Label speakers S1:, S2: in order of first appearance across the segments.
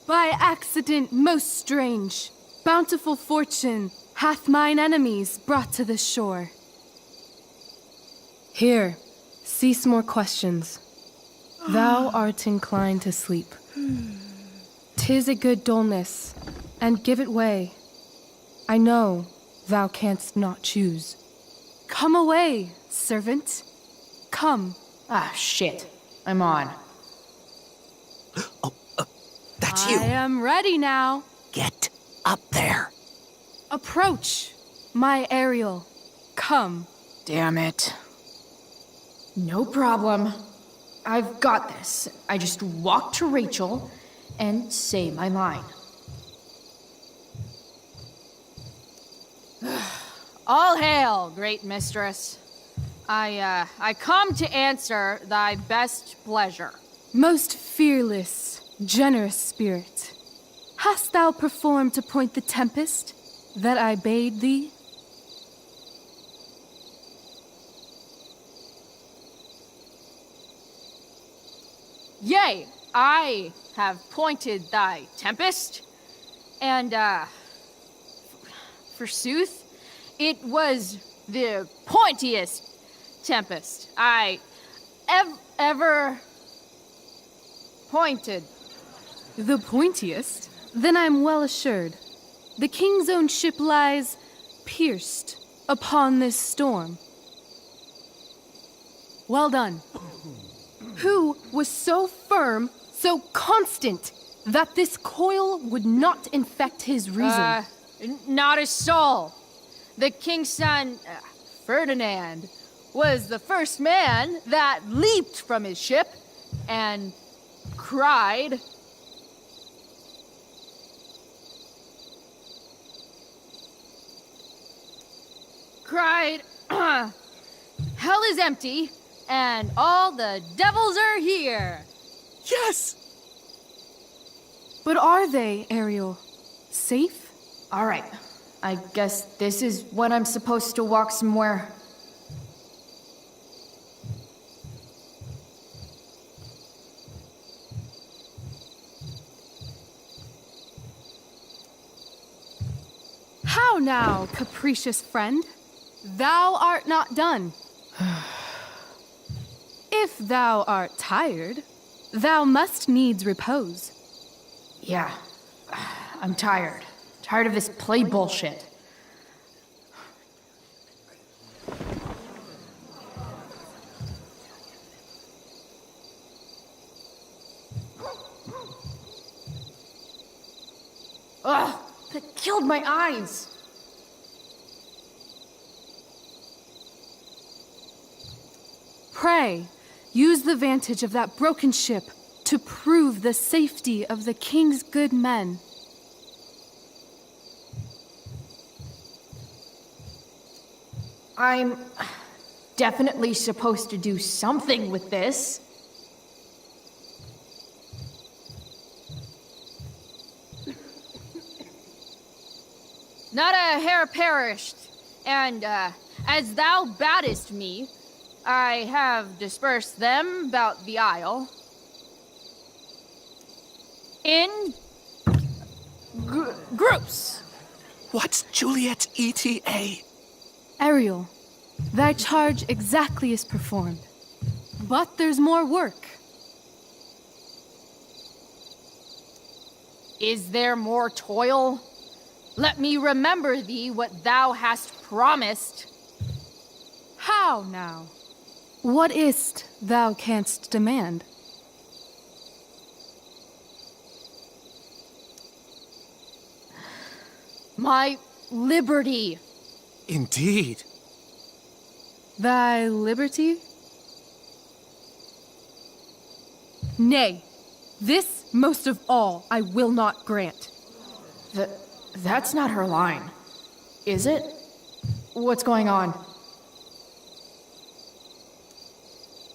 S1: By accident most strange, bountiful fortune hath mine enemies brought to this shore. Here, cease more questions. Thou art inclined to sleep. 'Tis a good dullness, and give it way. I know thou canst not choose. Come away, servant. Come.
S2: Ah, shit. I'm on.
S3: Oh, that's you.
S1: I am ready now.
S3: Get up there.
S1: Approach, my Ariel. Come.
S2: Damn it. No problem. I've got this. I just walk to Rachel and say my line. All hail, great mistress. I come to answer thy best pleasure.
S1: Most fearless, generous spirit, hast thou performed to point the tempest that I bade thee?
S2: Yea, I have pointed thy tempest, and, forsooth, it was the pointiest tempest I ever pointed.
S1: The pointiest? Then I'm well assured. The king's own ship lies pierced upon this storm. Well done. Who was so firm, so constant, that this coil would not infect his reason?
S2: Not a soul. The king's son, Ferdinand, was the first man that leaped from his ship and cried, hell is empty, and all the devils are here.
S3: Yes!
S1: But are they, Ariel? Safe?
S2: All right. I guess this is when I'm supposed to walk somewhere.
S1: How now, capricious friend? Thou art not done. If thou art tired, thou must needs repose.
S2: Yeah, I'm tired. Tired of this play bullshit. Ugh, that killed my eyes.
S1: Pray, use the vantage of that broken ship to prove the safety of the king's good men.
S2: I'm definitely supposed to do something with this. Not a hair perished, and as thou badest me, I have dispersed them about the isle in groups.
S3: What's Juliet's ETA?
S1: Ariel, thy charge exactly is performed. But there's more work.
S2: Is there more toil? Let me remember thee what thou hast promised.
S1: How now? What is't thou canst demand?
S2: My liberty.
S3: Indeed.
S1: Thy liberty? Nay, this most of all I will not grant.
S2: That's not her line, is it? What's going on?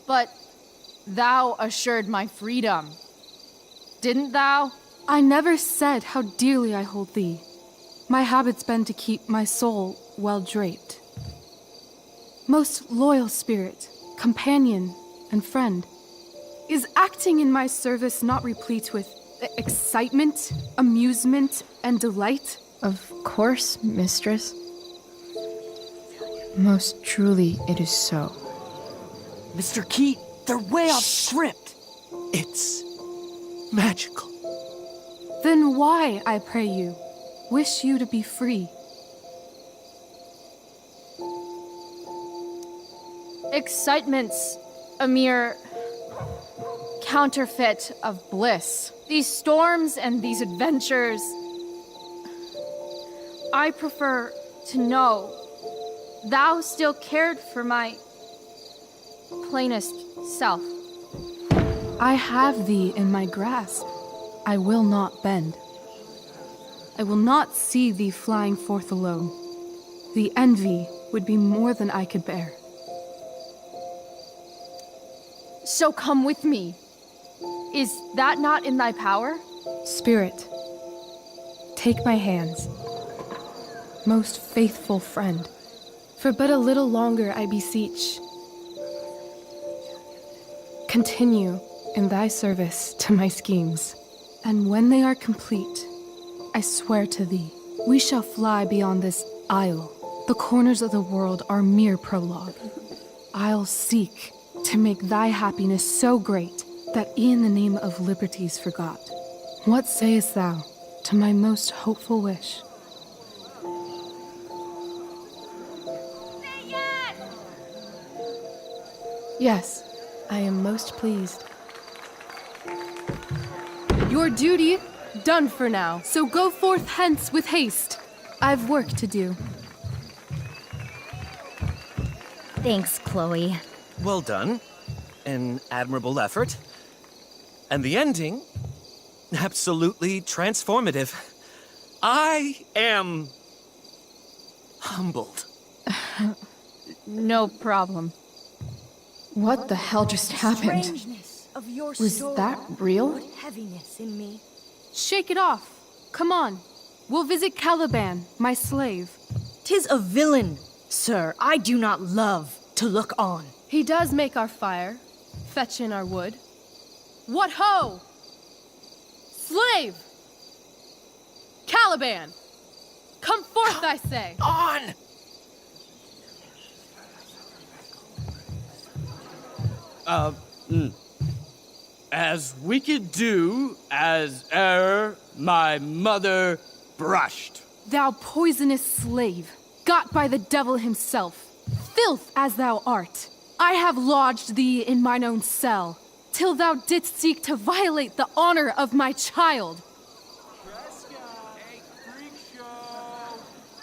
S2: But thou assured my freedom, didn't thou?
S1: I never said how dearly I hold thee. My habit's been to keep my soul well draped. Most loyal spirit, companion, and friend, is acting in my service not replete with excitement, amusement, and delight?
S2: Of course, mistress.
S1: Most truly, it is so.
S4: Mr. Keat, they're way off script.
S3: It's magical.
S1: Then why, I pray you, wish you to be free?
S2: Excitement's a mere counterfeit of bliss. These storms and these adventures. I prefer to know thou still cared for my plainest self.
S1: I have thee in my grasp. I will not bend. I will not see thee flying forth alone. The envy would be more than I could bear.
S2: So come with me. Is that not in thy power?
S1: Spirit, take my hands. Most faithful friend, for but a little longer I beseech. Continue in thy service to my schemes, and when they are complete, I swear to thee, we shall fly beyond this isle. The corners of the world are mere prologue. I'll seek to make thy happiness so great that e'en the name of liberty's forgot. What sayest thou to my most hopeful wish? Yes, I am most pleased. Your duty done for now, so go forth hence with haste. I've work to do.
S5: Thanks, Chloe.
S3: Well done. An admirable effort. And the ending, absolutely transformative. I am humbled.
S2: No problem.
S1: What the hell just happened?
S5: Strangeness of your
S1: Was
S5: soul
S1: that real?
S5: put heaviness in me.
S1: Shake it off. Come on. We'll visit Caliban, my slave.
S5: 'Tis a villain, sir, I do not love to look on.
S1: He does make our fire, fetch in our wood. What ho! Slave! Caliban! Come forth, I say!
S3: On!
S6: As wicked do as e'er my mother brushed.
S1: Thou poisonous slave, got by the devil himself, filth as thou art, I have lodged thee in mine own cell, till thou didst seek to violate the honor of my child.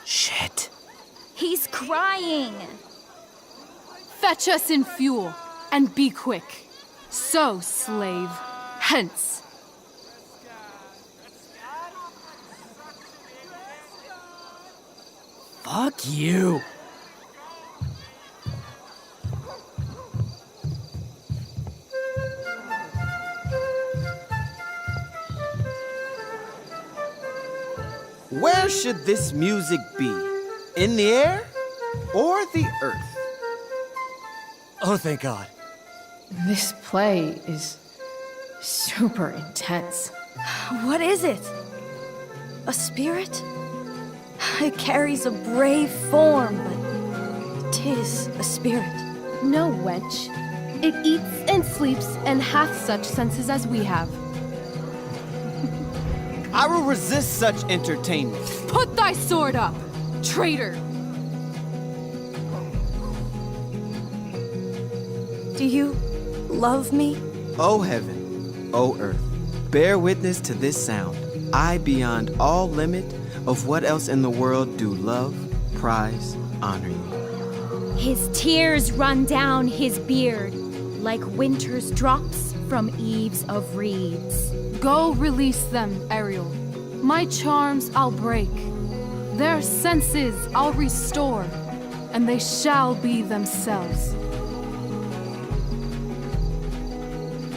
S3: Shit.
S5: He's crying.
S1: Fetch us in fuel, and be quick. So, slave, hence.
S6: Fuck you.
S7: Where should this music be? In the air or the earth?
S3: Oh, thank God.
S2: This play is super intense.
S5: What is it? A spirit? It carries a brave form, but 'tis a spirit.
S1: No, wench. It eats and sleeps and hath such senses as we have.
S7: I will resist such entertainment.
S1: Put thy sword up, traitor!
S5: Do you love me?
S7: O heaven, O earth, bear witness to this sound. I, beyond all limit of what else in the world do love, prize, honor you.
S5: His tears run down his beard like winter's drops from eaves of reeds.
S1: Go release them, Ariel. My charms I'll break. Their senses I'll restore, and they shall be themselves.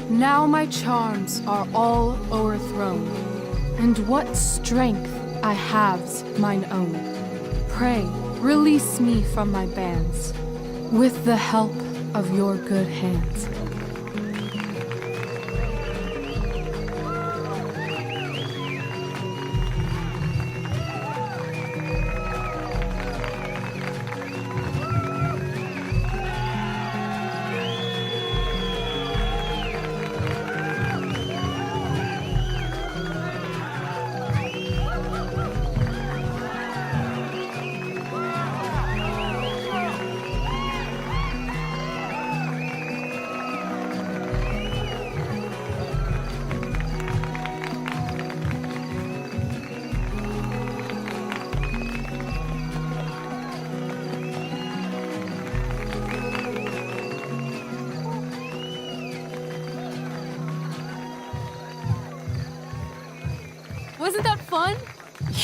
S1: Now my charms are all o'erthrown, and what strength I have's mine own. Pray, release me from my bands, with the help of your good hands. Wasn't that fun?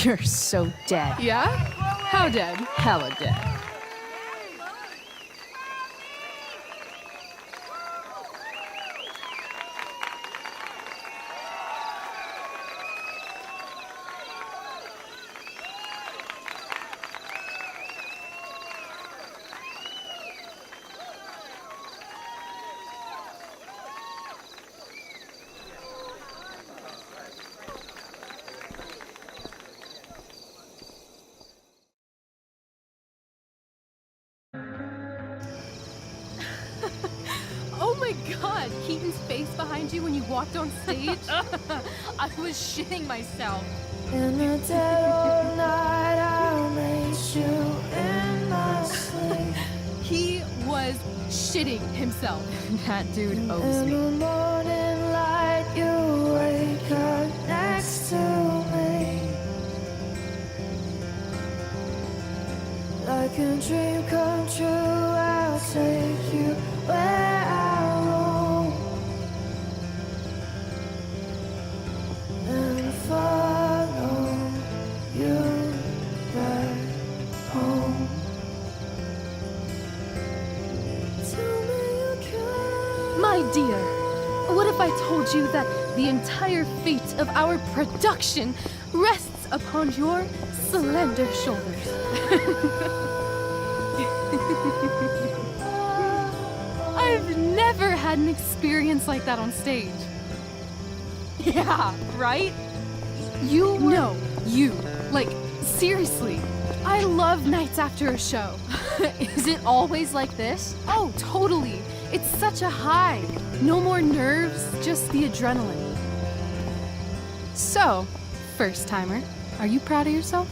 S2: You're so dead.
S1: Yeah? How dead?
S2: Hella dead.
S1: Oh my god, Keaton's face behind you when you walked on stage? I was shitting myself.
S8: In the dead of night, I'll meet you in my sleep.
S1: He was shitting himself.
S2: That dude owes
S8: In
S2: me.
S8: the morning light, you wake up next to me. Like a dream come true, I'll take you where I roam. And follow you back home. Tell me you care.
S1: My dear, what if I told you that the entire fate of our production rests upon your slender shoulders? I've never had an experience like that on stage.
S2: Yeah, right?
S1: You were... No, you. Like, seriously. I love nights after a show.
S2: Is it always like this?
S1: Oh, totally. It's such a high. No more nerves, just the adrenaline. So, first timer, are you proud of yourself?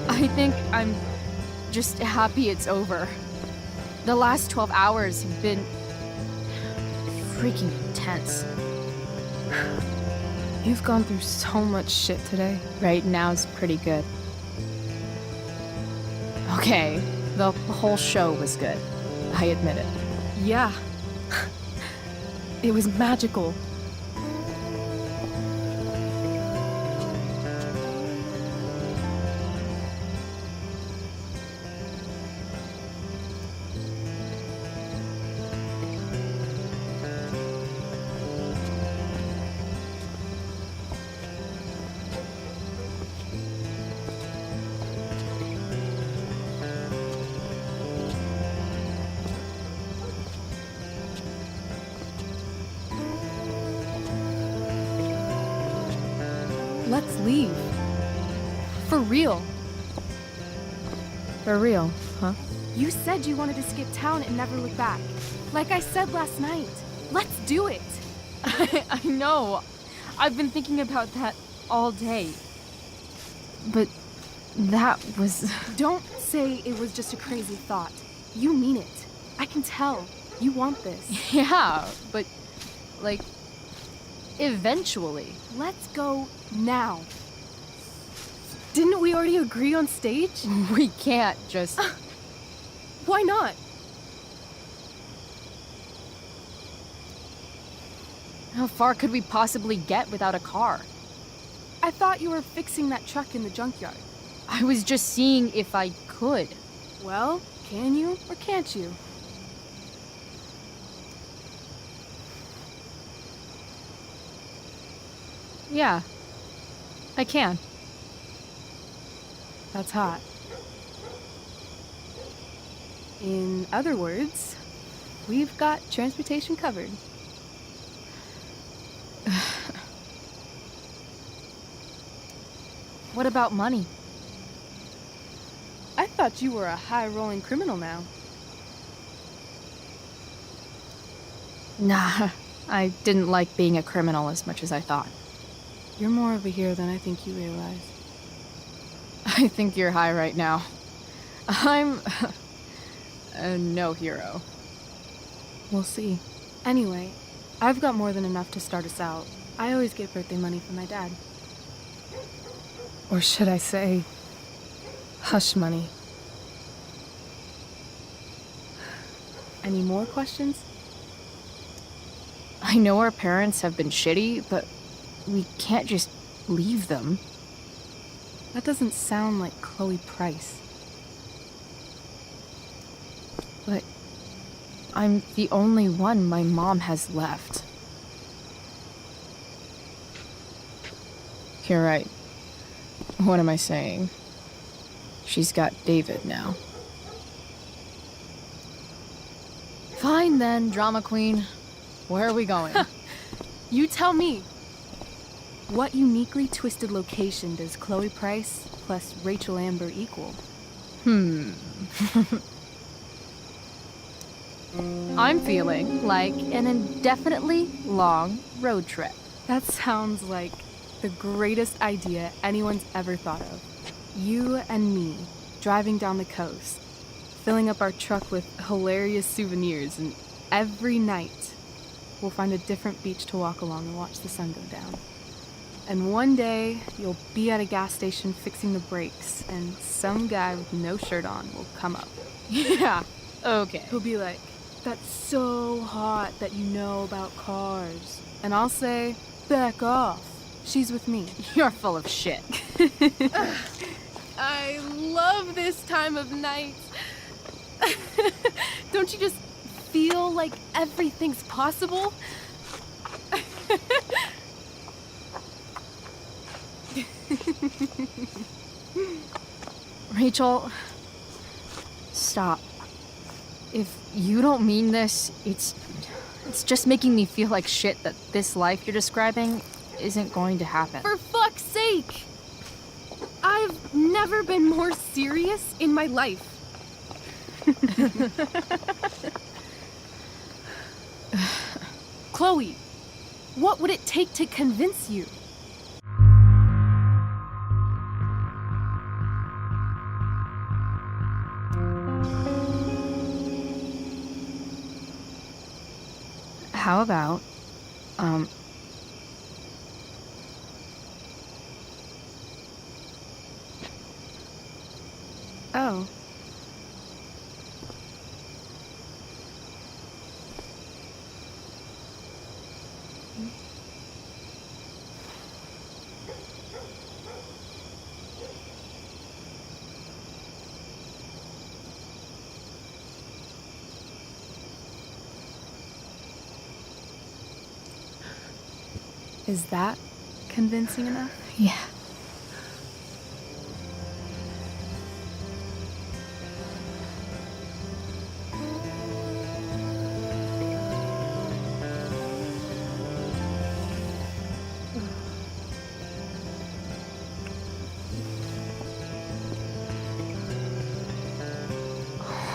S2: I think I'm just happy it's over. The last 12 hours have been freaking intense.
S1: You've gone through so much shit today.
S2: Right now is pretty good. Okay, the whole show was good. I admit it.
S1: Yeah. It was magical. Let's leave. For real.
S2: For real, huh?
S1: You said you wanted to skip town and never look back. Like I said last night. Let's do it.
S2: I know. I've been thinking about that all day. But that was...
S1: Don't say it was just a crazy thought. You mean it. I can tell. You want this.
S2: Yeah, but, like, eventually.
S1: Let's go now. Didn't we already agree on stage?
S2: We can't just...
S1: Why not?
S2: How far could we possibly get without a car?
S1: I thought you were fixing that truck in the junkyard.
S2: I was just seeing if I could.
S1: Well, can you or can't you?
S2: Yeah, I can.
S1: That's hot. In other words, we've got transportation covered.
S2: What about money?
S1: I thought you were a high-rolling criminal now.
S2: Nah, I didn't like being a criminal as much as I thought.
S1: You're more of a hero than I think you realize.
S2: I think you're high right now. I'm no hero.
S1: We'll see. Anyway, I've got more than enough to start us out. I always get birthday money from my dad. Or should I say, hush money. Any more questions?
S2: I know our parents have been shitty, but we can't just leave them.
S1: That doesn't sound like Chloe Price.
S2: But I'm the only one my mom has left. You're right. What am I saying? She's got David now. Fine then, drama queen. Where are we going?
S1: You tell me. What uniquely twisted location does Chloe Price plus Rachel Amber equal?
S2: I'm feeling like an indefinitely long road trip.
S1: That sounds like the greatest idea anyone's ever thought of. You and me driving down the coast, filling up our truck with hilarious souvenirs, and every night we'll find a different beach to walk along and watch the sun go down. And one day you'll be at a gas station fixing the brakes, and some guy with no shirt on will come up.
S2: Yeah, okay.
S1: He'll be like, "That's so hot that you know about cars." And I'll say, "Back off. She's with me."
S2: You're full of shit.
S1: I love this time of night. Don't you just feel like everything's possible?
S2: Rachel, stop. If you don't mean this, it's just making me feel like shit that this life you're describing isn't going to happen.
S1: For fuck's sake! I've never been more serious in my life. Chloe, what would it take to convince you?
S2: How about,
S1: Oh. Is that convincing enough?
S2: yeah.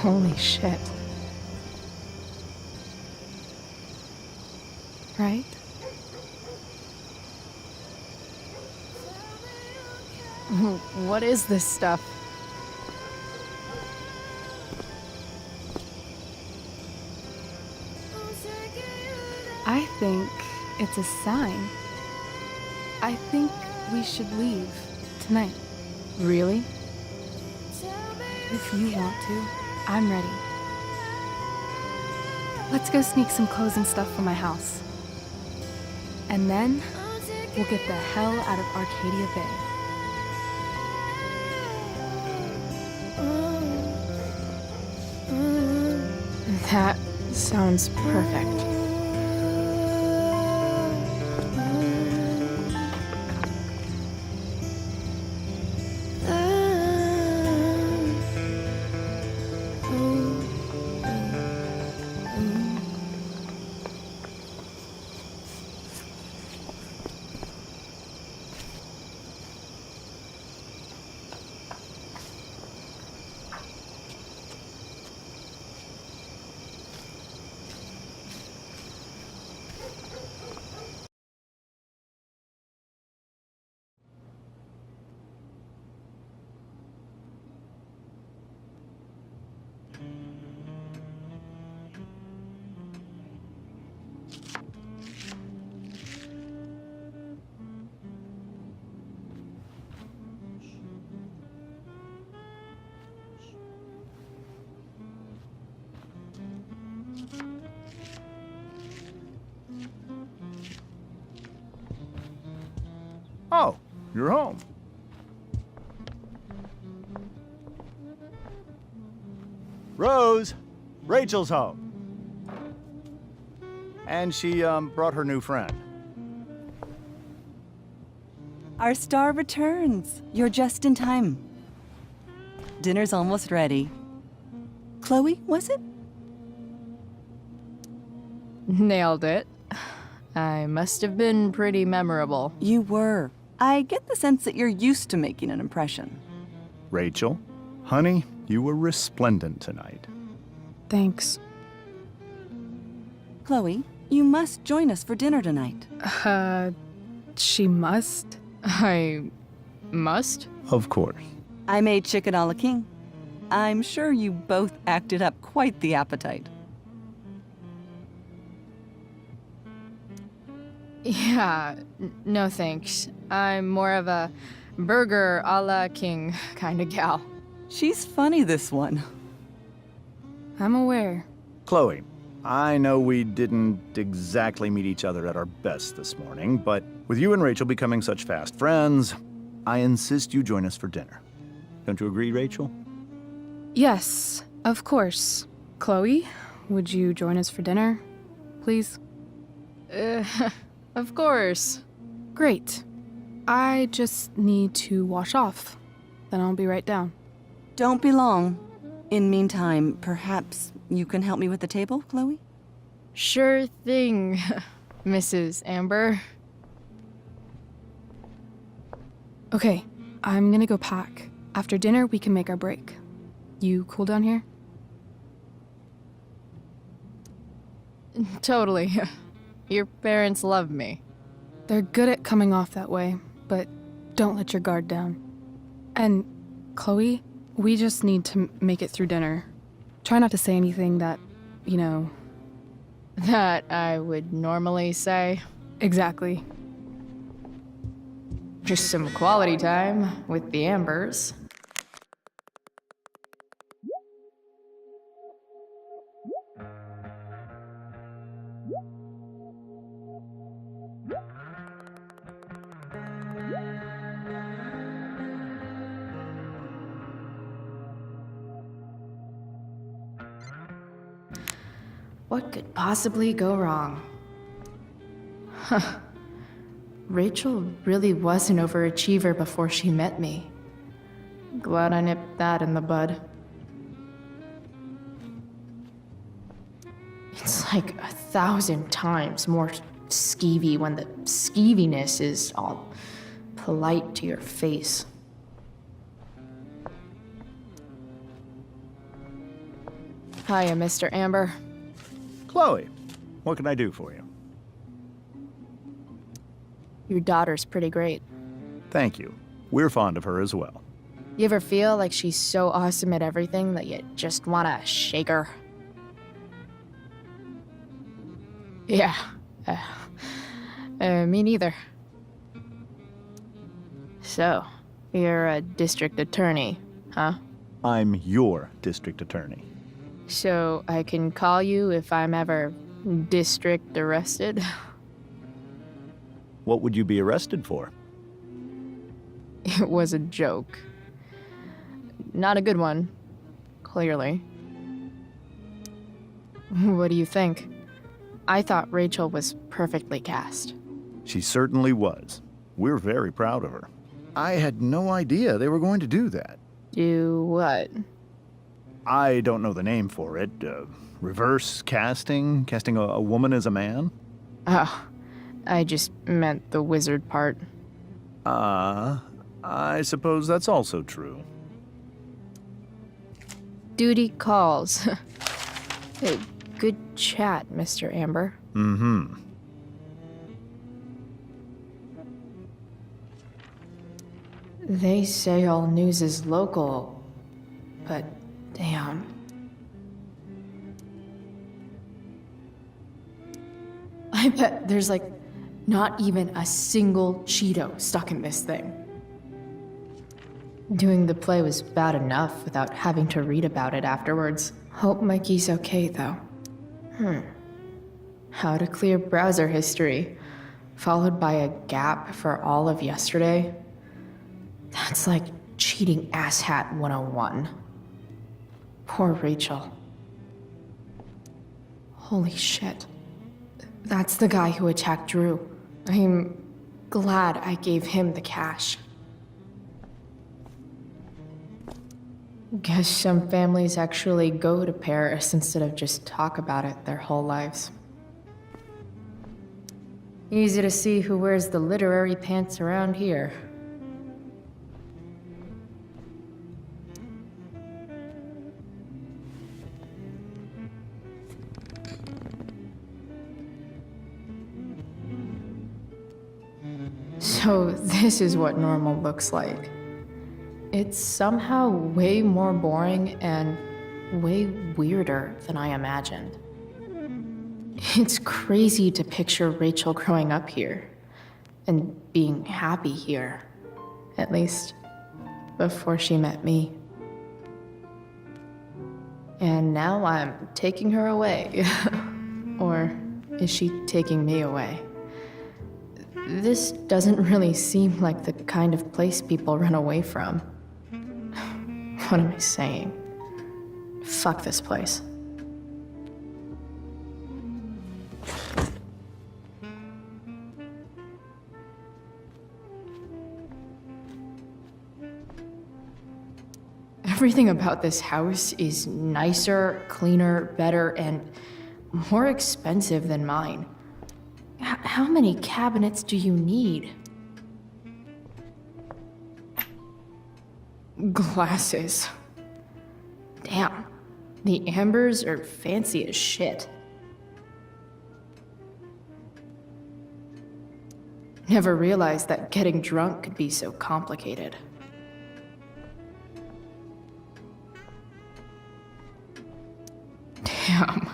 S1: Holy shit. Right?
S2: What is this stuff?
S1: I think it's a sign. I think we should leave tonight.
S2: Really?
S1: If you want to, I'm ready. Let's go sneak some clothes and stuff from my house. And then we'll get the hell out of Arcadia Bay.
S2: That sounds perfect.
S9: Oh, you're home. Rose, Rachel's home. And she brought her new friend.
S10: Our star returns. You're just in time. Dinner's almost ready. Chloe, was it?
S2: Nailed it. I must have been pretty memorable.
S10: You were. I get the sense that you're used to making an impression.
S9: Rachel, honey, you were resplendent tonight.
S1: Thanks.
S10: Chloe, you must join us for dinner tonight.
S1: She must?
S2: I must?
S9: Of course.
S10: I made chicken a la king. I'm sure you both acted up quite the appetite.
S2: Yeah, no thanks. I'm more of a burger a la king kind of gal.
S10: She's funny, this one.
S1: I'm aware.
S9: Chloe, I know we didn't exactly meet each other at our best this morning, but with you and Rachel becoming such fast friends, I insist you join us for dinner. Don't you agree, Rachel?
S1: Yes, of course. Chloe, would you join us for dinner, please?
S2: Of course.
S1: Great. I just need to wash off. Then I'll be right down.
S10: Don't be long. In meantime, perhaps you can help me with the table, Chloe?
S2: Sure thing, Mrs. Amber.
S1: Okay, I'm gonna go pack. After dinner, we can make our break. You cool down here?
S2: Totally. Your parents love me.
S1: They're good at coming off that way, but don't let your guard down. And, Chloe, we just need to make it through dinner. Try not to say anything that, you know...
S2: That I would normally say.
S1: Exactly.
S2: Just some quality time with the Ambers. What could possibly go wrong? Huh. Rachel really was an overachiever before she met me. Glad I nipped that in the bud. It's like 1,000 times more skeevy when the skeeviness is all polite to your face. Hiya, Mr. Amber.
S9: Chloe, what can I do for you?
S2: Your daughter's pretty great.
S9: Thank you. We're fond of her as well.
S2: You ever feel like she's so awesome at everything that you just wanna shake her? Yeah. Me neither. So, you're a district attorney, huh?
S9: I'm your district attorney.
S2: So I can call you if I'm ever district arrested?
S9: What would you be arrested for?
S2: It was a joke. Not a good one, clearly. What do you think? I thought Rachel was perfectly cast.
S9: She certainly was. We're very proud of her. I had no idea they were going to do that.
S2: Do what?
S9: I don't know the name for it. Reverse casting? Casting a woman as a man?
S2: Oh, I just meant the wizard part.
S9: I suppose that's also true.
S2: Duty calls. Good chat, Mr. Amber.
S9: Mm-hmm.
S2: They say all news is local, but damn. I bet there's like not even a single Cheeto stuck in this thing. Doing the play was bad enough without having to read about it afterwards. Hope Mikey's okay though. How to clear browser history.
S11: followed by a gap for all of yesterday. That's like cheating asshat 101. Poor Rachel. Holy shit. That's the guy who attacked Drew. I'm glad I gave him the cash. Guess some families actually go to Paris instead of just talk about it their whole lives. Easy to see who wears the literary pants around here. So this is what normal looks like. It's somehow way more boring and way weirder than I imagined. It's crazy to picture Rachel growing up here and being happy here, at least before she met me. And now I'm taking her away. Or is she taking me away? This doesn't really seem like the kind of place people run away from. What am I saying? Fuck this place. Everything about this house is nicer, cleaner, better, and more expensive than mine. How many cabinets do you need? Glasses. Damn, the ambers are fancy as shit. Never realized that getting drunk could be so complicated. Damn.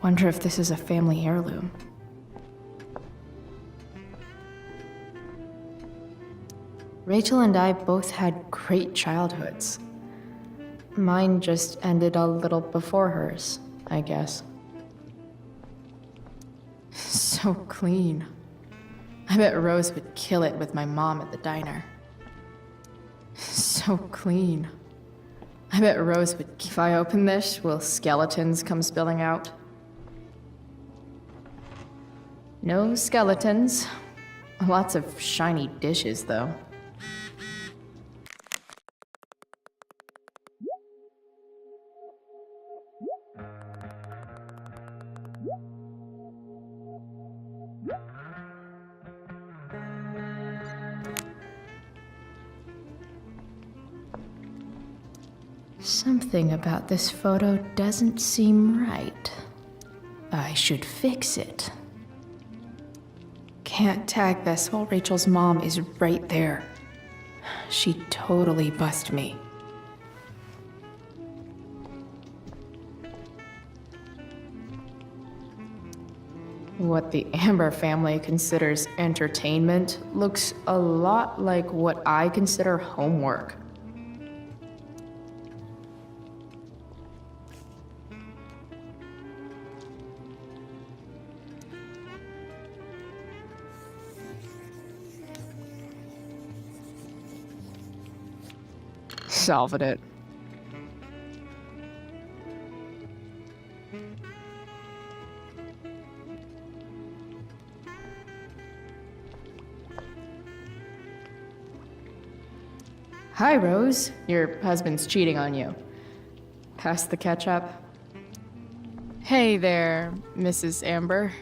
S11: Wonder if this is a family heirloom. Rachel and I both had great childhoods. Mine just ended a little before hers, I guess. So clean. I bet Rose would kill it with my mom at the diner. So clean. I bet Rose would. If I open this, will skeletons come spilling out? No skeletons. Lots of shiny dishes, though. Something about this photo doesn't seem right. I should fix it. Can't tag this while Rachel's mom is right there. She'd totally bust me. What the Amber family considers entertainment looks a lot like what I consider homework. Solved it. Hi, Rose. Your husband's cheating on you. Pass the ketchup. Hey there, Mrs. Amber.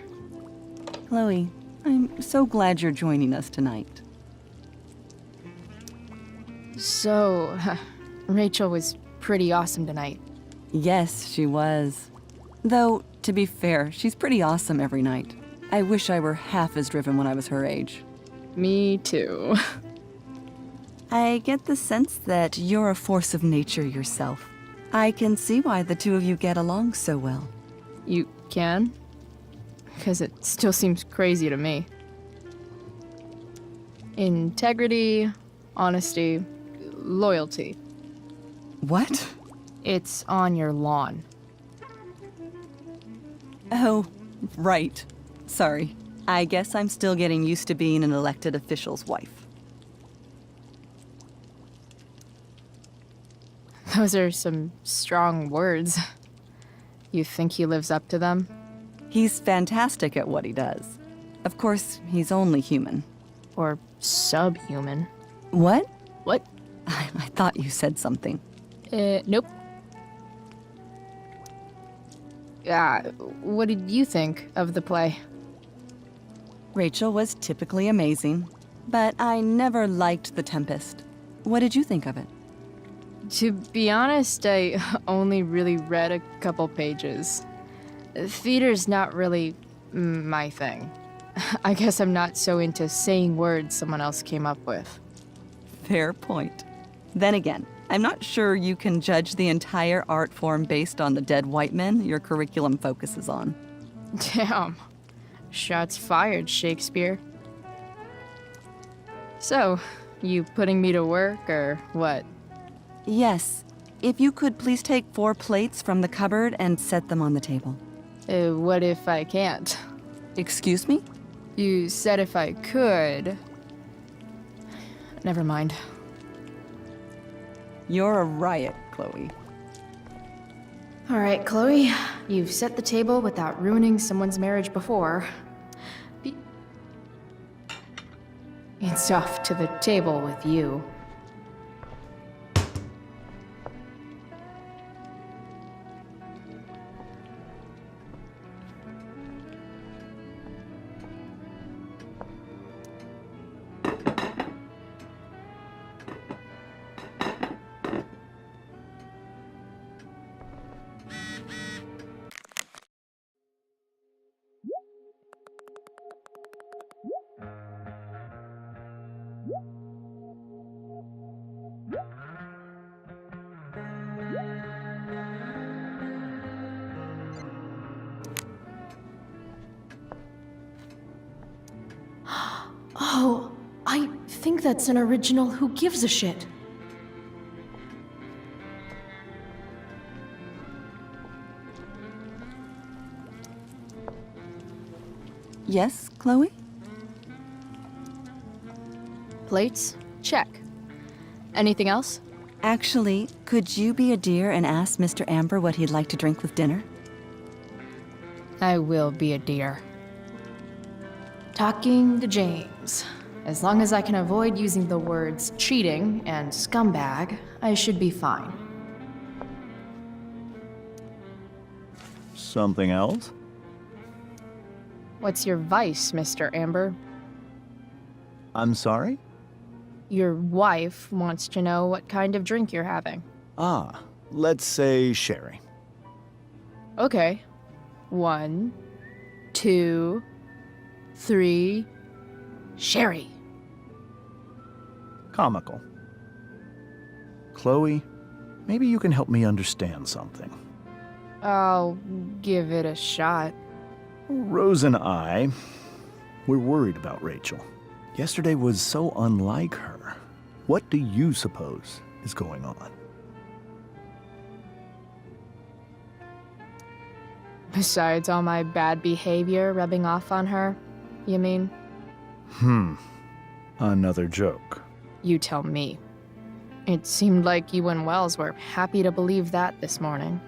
S10: Chloe, I'm so glad you're joining us tonight.
S11: So, Rachel was pretty awesome tonight.
S10: Yes, she was. Though, to be fair, she's pretty awesome every night. I wish I were half as driven when I was her age.
S11: Me too.
S10: I get the sense that you're a force of nature yourself. I can see why the two of you get along so well.
S11: You can? Because it still seems crazy to me. Integrity, honesty, loyalty.
S10: What?
S11: It's on your lawn.
S10: Oh, right. Sorry. I guess I'm still getting used to being an elected official's wife.
S11: Those are some strong words. You think he lives up to them?
S10: He's fantastic at what he does. Of course, he's only human.
S11: Or subhuman?
S10: What?
S11: What?
S10: I thought you said something.
S11: Nope. What did you think of the play?
S10: Rachel was typically amazing, but I never liked The Tempest. What did you think of it?
S11: To be honest, I only really read a couple pages. Theater's not really my thing. I guess I'm not so into saying words someone else came up with.
S10: Fair point. Then again, I'm not sure you can judge the entire art form based on the dead white men your curriculum focuses on.
S11: Damn. Shots fired, Shakespeare. So, you putting me to work, or what?
S10: Yes. If you could please take 4 plates from the cupboard and set them on the table.
S11: What if I can't?
S10: Excuse me?
S11: You said if I could. Never mind.
S10: You're a riot, Chloe.
S11: All right, Chloe. You've set the table without ruining someone's marriage before. It's off to the table with you. Oh, I think that's an original Who Gives a Shit.
S10: Yes, Chloe?
S11: Plates? Check. Anything else?
S10: Actually, could you be a dear and ask Mr. Amber what he'd like to drink with dinner?
S11: I will be a dear. Talking to James. As long as I can avoid using the words cheating and scumbag, I should be fine.
S9: Something else?
S11: What's your vice, Mr. Amber?
S9: I'm sorry?
S11: Your wife wants to know what kind of drink you're having.
S9: Ah, let's say sherry.
S11: Okay. 1, 2, 3. Sherry.
S9: Comical. Chloe, maybe you can help me understand something.
S11: I'll give it a shot.
S9: Rose and I, we're worried about Rachel. Yesterday was so unlike her. What do you suppose is going on?
S11: Besides all my bad behavior rubbing off on her, you mean?
S9: Another joke.
S11: You tell me. It seemed like you and Wells were happy to believe that this morning.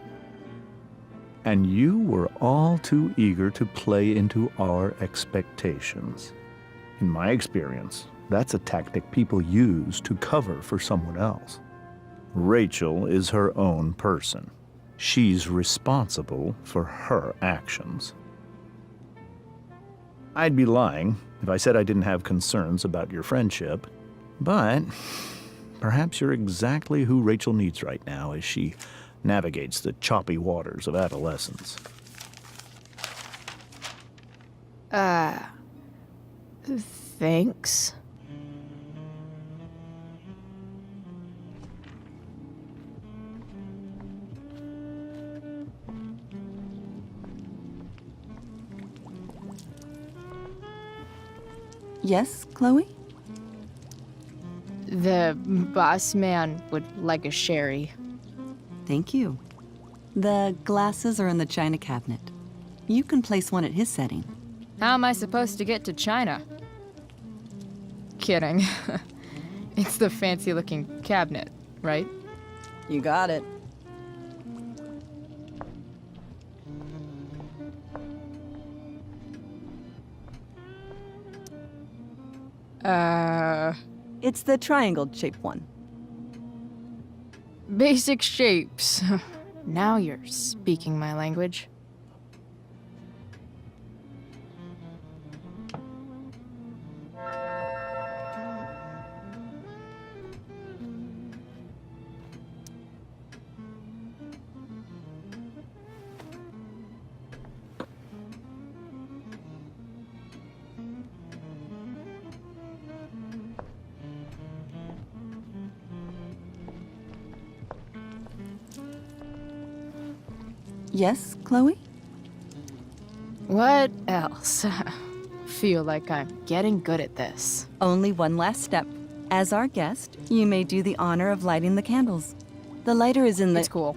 S9: And you were all too eager to play into our expectations. In my experience, that's a tactic people use to cover for someone else. Rachel is her own person. She's responsible for her actions. I'd be lying if I said I didn't have concerns about your friendship, but perhaps you're exactly who Rachel needs right now as she navigates the choppy waters of adolescence.
S11: Thanks.
S10: Yes, Chloe?
S11: The boss man would like a sherry.
S10: Thank you. The glasses are in the china cabinet. You can place one at his setting.
S2: How am I supposed to get to China? Kidding. It's the fancy-looking cabinet, right?
S10: You got it. It's the triangle-shaped one.
S2: Basic shapes. Now you're speaking my language.
S10: Yes, Chloe?
S2: What else? Feel like I'm getting good at this.
S10: Only one last step. As our guest, you may do the honor of lighting the candles. The lighter is in the...
S2: It's cool.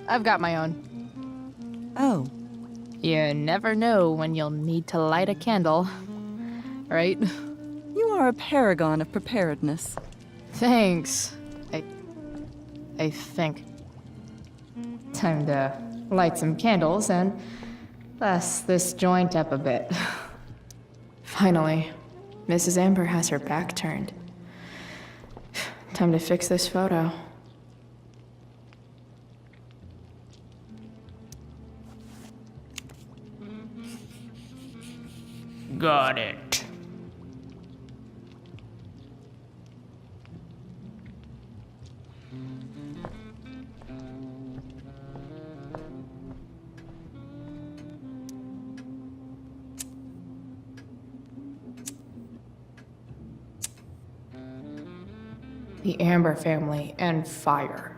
S2: I've got my own.
S10: Oh.
S2: You never know when you'll need to light a candle, right?
S10: You are a paragon of preparedness.
S2: Thanks. I think. Time to light some candles and bless this joint up a bit.
S11: Finally, Mrs. Amber has her back turned. Time to fix this photo.
S6: Got it.
S11: The Amber family and fire.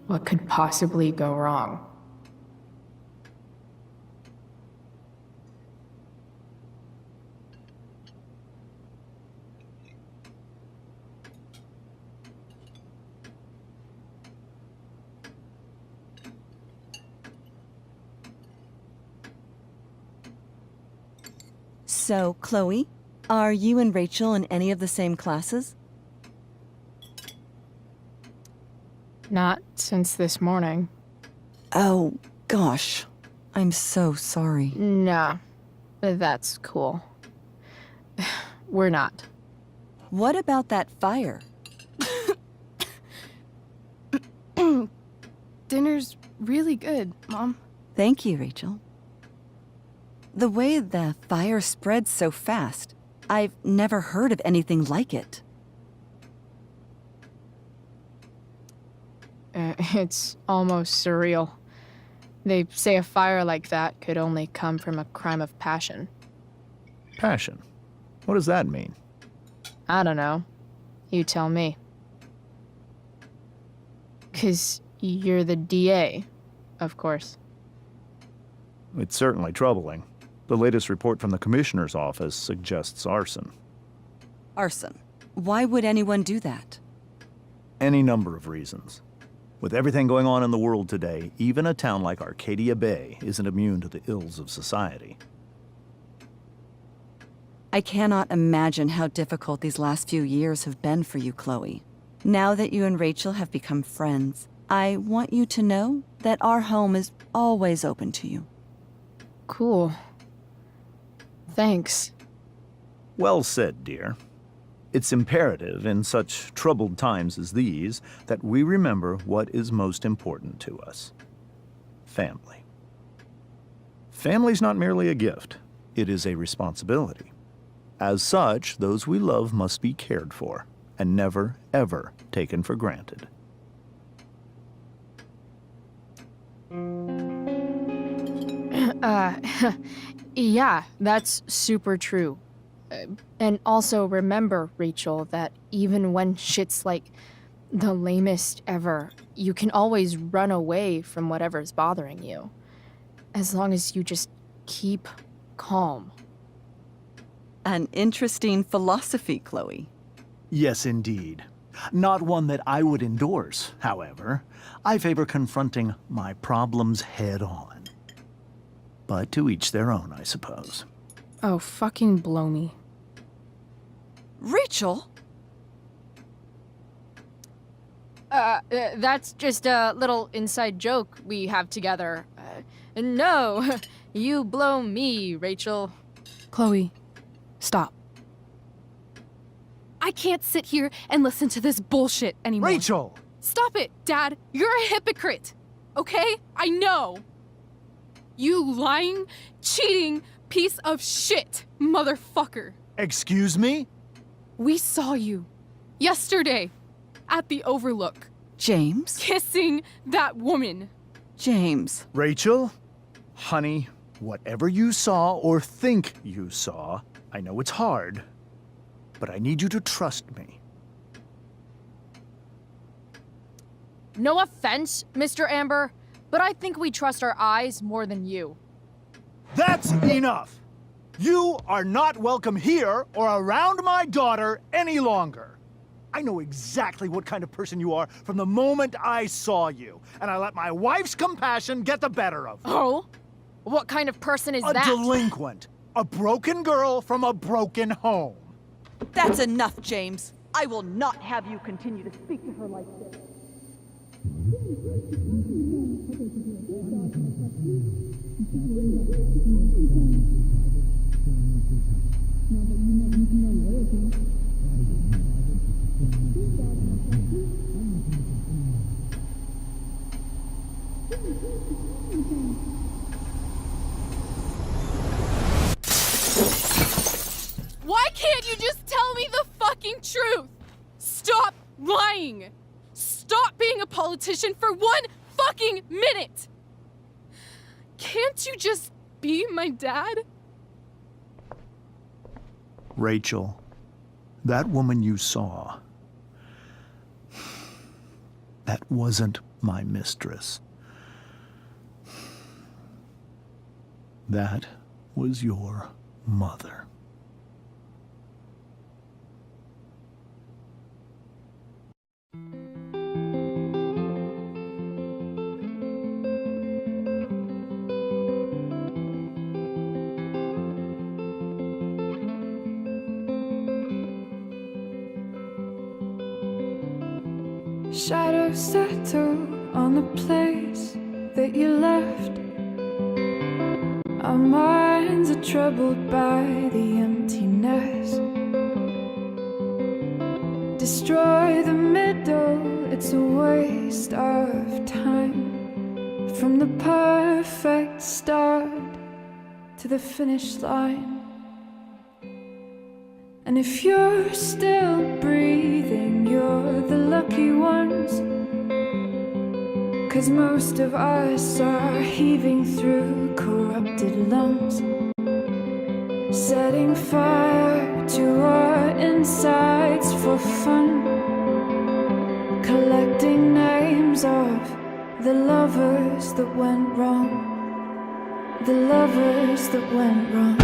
S11: What could possibly go wrong?
S10: So, Chloe, are you and Rachel in any of the same classes?
S11: Not since this morning.
S10: Oh, gosh. I'm so sorry.
S11: Nah, that's cool. We're not.
S10: What about that fire?
S1: Dinner's really good, Mom.
S10: Thank you, Rachel. The way the fire spread so fast, I've never heard of anything like it.
S11: It's almost surreal. They say a fire like that could only come from a crime of passion.
S9: Passion? What does that mean?
S11: I don't know. You tell me. 'Cause you're the DA, of course.
S9: It's certainly troubling. The latest report from the Commissioner's office suggests arson.
S10: Arson. Why would anyone do that?
S9: Any number of reasons. With everything going on in the world today, even a town like Arcadia Bay isn't immune to the ills of society.
S10: I cannot imagine how difficult these last few years have been for you, Chloe. Now that you and Rachel have become friends, I want you to know that our home is always open to you.
S11: Cool. Thanks.
S9: Well said, dear. It's imperative in such troubled times as these that we remember what is most important to us. Family. Family's not merely a gift, it is a responsibility. As such, those we love must be cared for and never, ever taken for granted.
S11: Yeah, that's super true. And also remember, Rachel, that even when shit's like the lamest ever, you can always run away from whatever's bothering you. As long as you just keep calm.
S10: An interesting philosophy, Chloe.
S9: Yes, indeed. Not one that I would endorse, however. I favor confronting my problems head on. But to each their own, I suppose.
S1: Oh, fucking blow me.
S10: Rachel?
S2: That's just a little inside joke we have together. No, you blow me, Rachel.
S1: Chloe, stop. I can't sit here and listen to this bullshit anymore.
S9: Rachel!
S1: Stop it, Dad. You're a hypocrite. Okay? I know. You lying, cheating piece of shit, motherfucker.
S9: Excuse me?
S1: We saw you yesterday at the Overlook
S10: James?
S1: kissing that woman.
S10: James.
S9: Rachel? Honey, whatever you saw or think you saw, I know it's hard, but I need you to trust me.
S2: No offense, Mr. Amber, but I think we trust our eyes more than you.
S9: That's enough! You are not welcome here or around my daughter any longer. I know exactly what kind of person you are from the moment I saw you, and I let my wife's compassion get the better of me.
S2: Oh? What kind of person is
S9: A
S2: that?
S9: delinquent. A broken girl from a broken home.
S10: That's enough, James. I will not have you continue to speak to her like this.
S1: Why can't you just tell me the fucking truth? Stop lying. Stop being a politician for one fucking minute. Can't you just be my dad?
S9: Rachel, that woman you saw, that wasn't my mistress. That was your mother.
S8: Shadows settle on the place that you left. Our minds are troubled by the emptiness. Destroy the middle, it's a waste of time. From the perfect start to the finish line. And if you're still breathing, you're the lucky ones. 'Cause most of us are heaving through corrupted lungs, setting fire to our insides for fun, collecting names of the lovers that went wrong, the lovers that went wrong.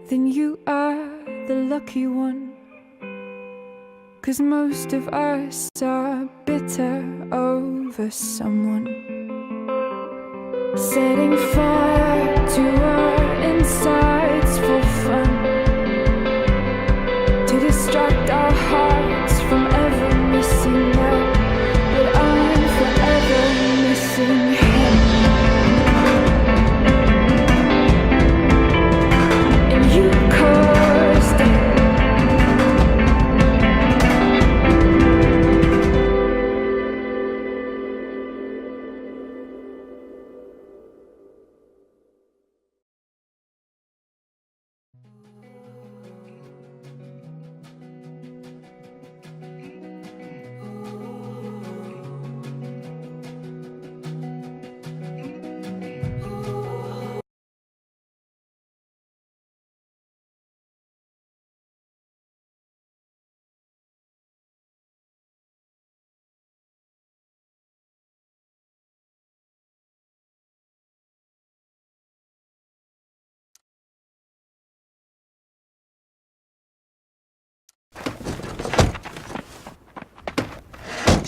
S8: Then you are the lucky one. 'Cause most of us are bitter over someone, setting fire to our insides for fun, to distract our hearts from ever missing that. But I'm forever missing him. And you caused it.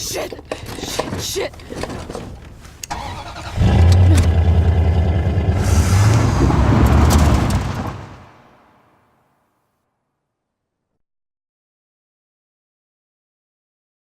S2: Shit!